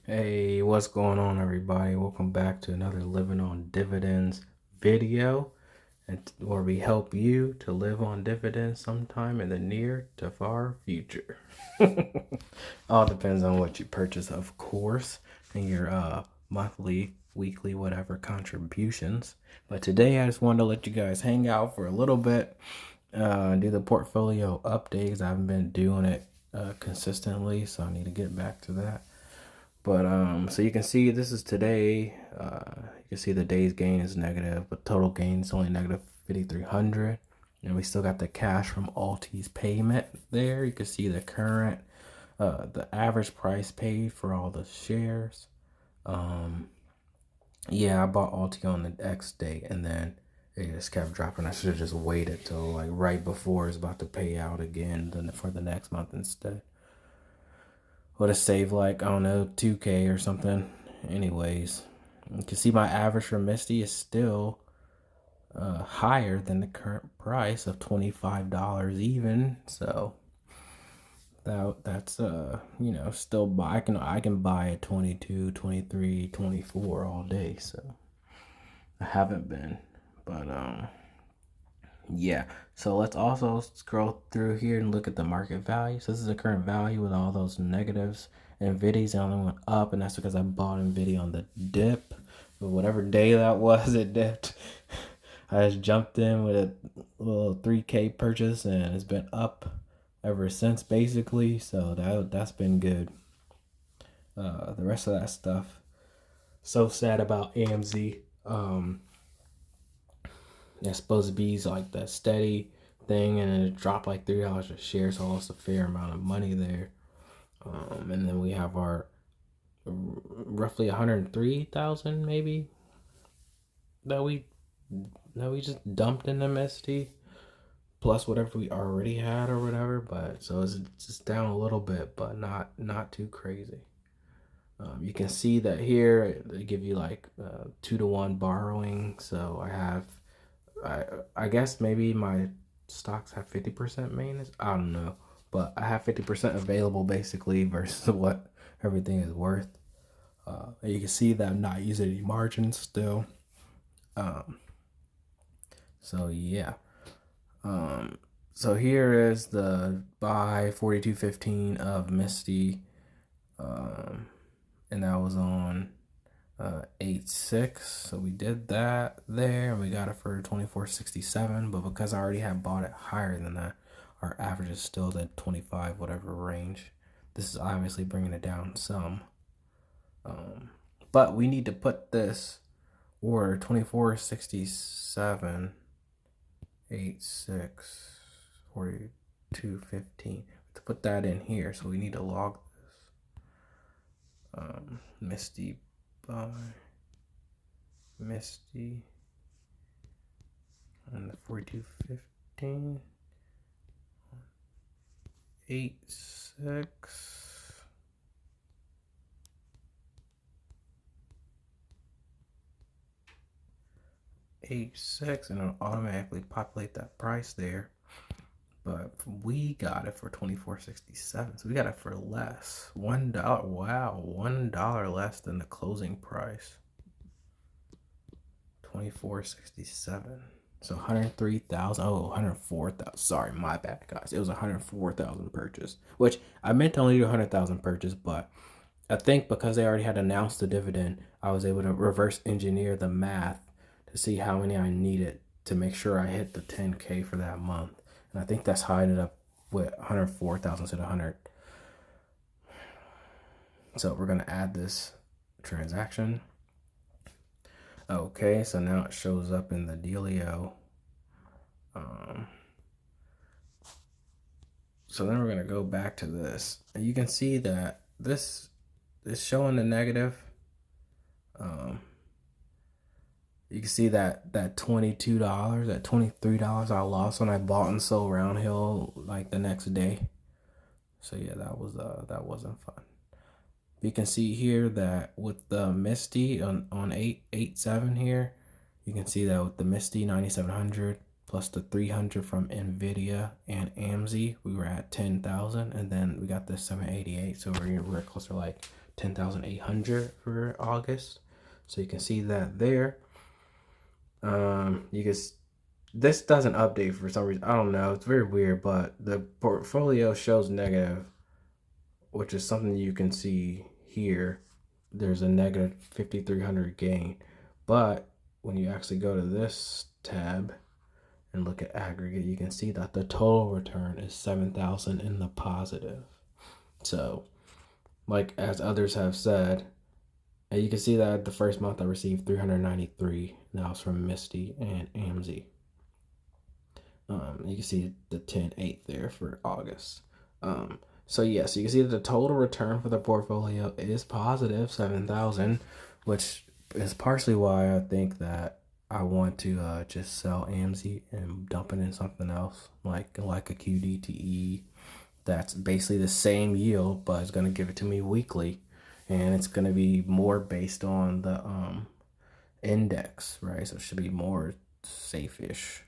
Hey, what's going on, everybody? Welcome back to another Living on Dividends video, and where we help you to live on dividends sometime in the near to far future. All depends on what you purchase, of course, and your monthly, weekly, whatever contributions. But today, I just wanted to let you guys hang out for a little bit, do the portfolio updates. I haven't been doing it consistently, so I need to get back to that. But so you can see this is today. You can see the day's gain is negative, but total gain is only negative 5,300. And we still got the cash from Alti's payment there. You can see the current, the average price paid for all the shares. Yeah, I bought Alti on the X date, and then it just kept dropping. I should have just waited till like right before it's about to pay out again for the next month instead. Would have saved like, I don't know, 2K or something. Anyways, you can see my average for MSTY is still higher than the current price of $25 even. So that's still buy. I can buy at 22, 23, 24 all day. So I haven't been, but yeah. So let's also scroll through here and look at the market value. So this is the current value with all those negatives. NVIDIA's only went up, and that's because I bought NVIDIA on the dip. But whatever day that was, it dipped. I just jumped in with a little 3K purchase, and it's been up ever since, basically. So that's been good. The rest of that stuff, so sad about AMZ. It's supposed to be like that steady thing, and then it dropped like $3 a share, so it's a fair amount of money there. And then we have our roughly 103,000 maybe that we just dumped in MST, plus whatever we already had or whatever. But so it's just down a little bit, but not too crazy. You can see that here they give you like 2-to-1 borrowing. So I guess maybe my stocks have 50% maintenance. I don't know, but I have 50% available basically versus what everything is worth. You can see that I'm not using any margins still. So yeah. So here is the buy 42.15 of MSTY, and that was on 8.6. So we did that there, and we got it for 24.67. But because I already had bought it higher than that, our average is still that 25 whatever range. This is obviously bringing it down some. But we need to put this order 24.67, 8.6, 42.15 to put that in here. So we need to log this. MSTY buy. MSTY and the 42.15, 8.6. 8.6, and it'll automatically populate that price there. But we got it for 24.67, so we got it for less. $1. Wow, $1 less than the closing price. 24.67. So 103,000. Oh, 104,000. Sorry, my bad, guys. It was 104,000 purchase, which I meant to only do 100,000 purchase, but I think because they already had announced the dividend, I was able to reverse engineer the math to see how many I needed to make sure I hit the 10K for that month. And I think that's how I ended up with 104,000 instead of 100. So we're going to add this transaction. Okay, so now it shows up in the dealio. So then we're going to go back to this. And you can see that this is showing the negative. You can see that $22, that $23 I lost when I bought and sold Roundhill like the next day. So yeah, that wasn't fun. You can see here that with the MSTY on 8.7 here, you can see that with the MSTY 9700 plus the 300 from NVIDIA and AMZ, we were at 10,000, and then we got the 788, so we're closer to like 10,800 for August. So you can see that there. You can. This doesn't update for some reason. I don't know. It's very weird, but the portfolio shows negative, which is something you can see here. There's a negative 5,300 gain, but when you actually go to this tab and look at aggregate, you can see that the total return is 7,000 in the positive. So, like as others have said, and you can see that the first month I received 393. Now it's from MSTY and AMZ. You can see the 10.8 there for August. So yes, you can see that the total return for the portfolio is positive 7,000, which is partially why I think that I want to just sell AMZ and dump it in something else, like a QDTE that's basically the same yield, but it's going to give it to me weekly, and it's going to be more based on the index, right? So it should be more safe-ish.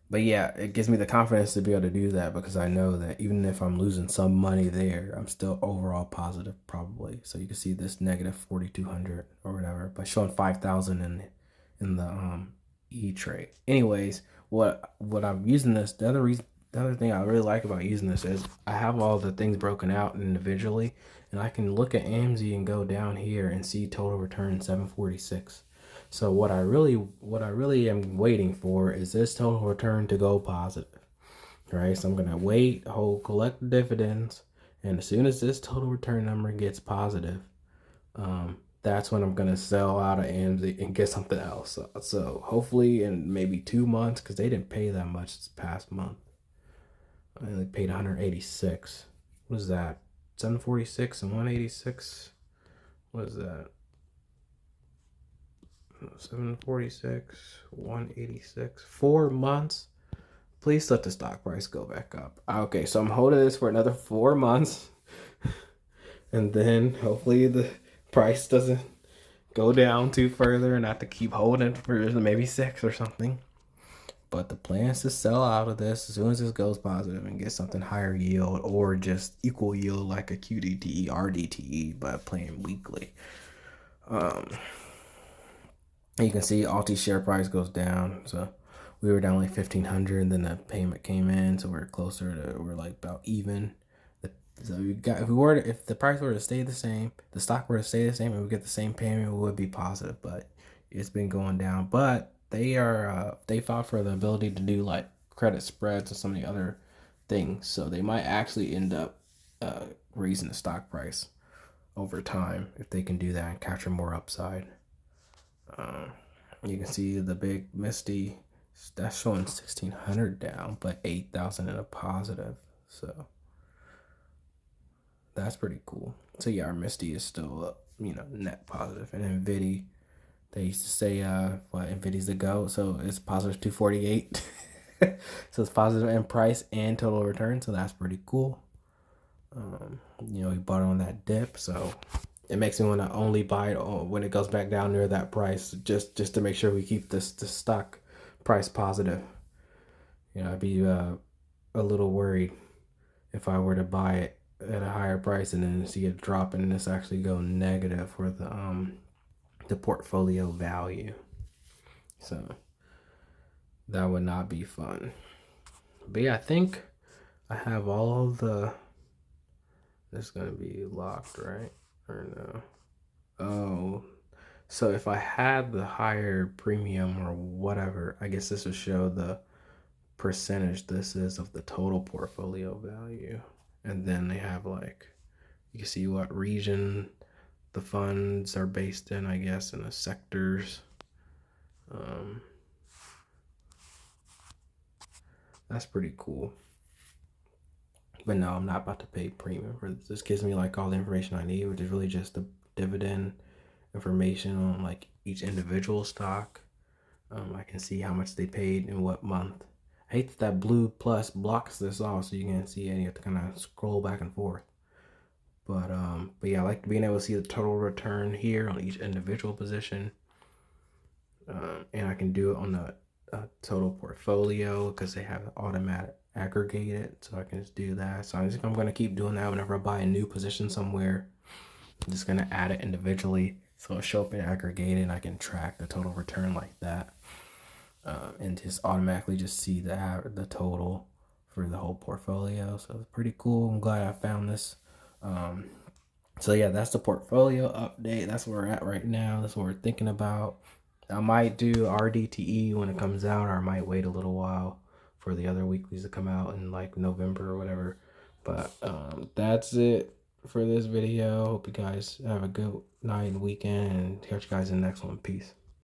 But yeah, it gives me the confidence to be able to do that, because I know that even if I'm losing some money there, I'm still overall positive probably. So you can see this negative 4,200 or whatever, but showing 5,000 in the E-Trade. Anyways, what I'm using this, the other thing I really like about using this is I have all the things broken out individually, and I can look at AMZ and go down here and see total return 746. So what I really am waiting for is this total return to go positive, right? So I'm gonna wait, collect the dividends, and as soon as this total return number gets positive, that's when I'm gonna sell out of AMZ and get something else. So hopefully in maybe 2 months, because they didn't pay that much this past month. I only paid 186. What is that? 746 and 186. What is that? 746, 186, 4 months. Please let the stock price go back up. Okay, so I'm holding this for another 4 months, and then hopefully the price doesn't go down too further and I have to keep holding it for maybe 6 or something. But the plan is to sell out of this as soon as this goes positive and get something higher yield, or just equal yield like a QDTE, RDTE, but playing weekly. You can see Alti share price goes down. So we were down like 1,500, and then the payment came in, so we're closer to, we're like about even. So if the price were to stay the same, the stock were to stay the same, and we get the same payment, it would be positive. But it's been going down. But they fought for the ability to do like credit spreads and some of the other things, so they might actually end up raising the stock price over time if they can do that and capture more upside. You can see the big MSTY, that's showing 1,600 down, but 8,000 in a positive. So that's pretty cool. So yeah, our MSTY is still up, net positive. And NVIDIA, they used to say NVIDIA's the GOAT, so it's positive 248. So it's positive in price and total return, so that's pretty cool. We bought on that dip, so it makes me want to only buy it when it goes back down near that price, just to make sure we keep this stock price positive. I'd be a little worried if I were to buy it at a higher price and then see it drop and this actually go negative for the portfolio value. So that would not be fun. But yeah, I think I have all of the. This is gonna be locked, right? Or no? Oh, so if I had the higher premium or whatever, I guess this would show the percentage this is of the total portfolio value. And then they have like, you can see what region the funds are based in, I guess, in the sectors. That's pretty cool. But no, I'm not about to pay premium for this. This gives me like all the information I need, which is really just the dividend information on like each individual stock. I can see how much they paid in what month. I hate that blue plus blocks this off, so you can see it. You have to kind of scroll back and forth. But yeah, I like being able to see the total return here on each individual position. And I can do it on the total portfolio because they have automatic aggregate it, so I can just do that. So I'm going to keep doing that whenever I buy a new position somewhere. I'm just going to add it individually so it'll show up in aggregated and I can track the total return like that, and just automatically just see the total for the whole portfolio. So it's pretty cool. I'm glad I found this. So yeah, that's the portfolio update. That's where we're at right now. That's what we're thinking about. I might do RDTE when it comes out, or I might wait a little while for the other weeklies to come out in like November or whatever. But that's it for this video. Hope you guys have a good night and weekend, and catch you guys in the next one. Peace.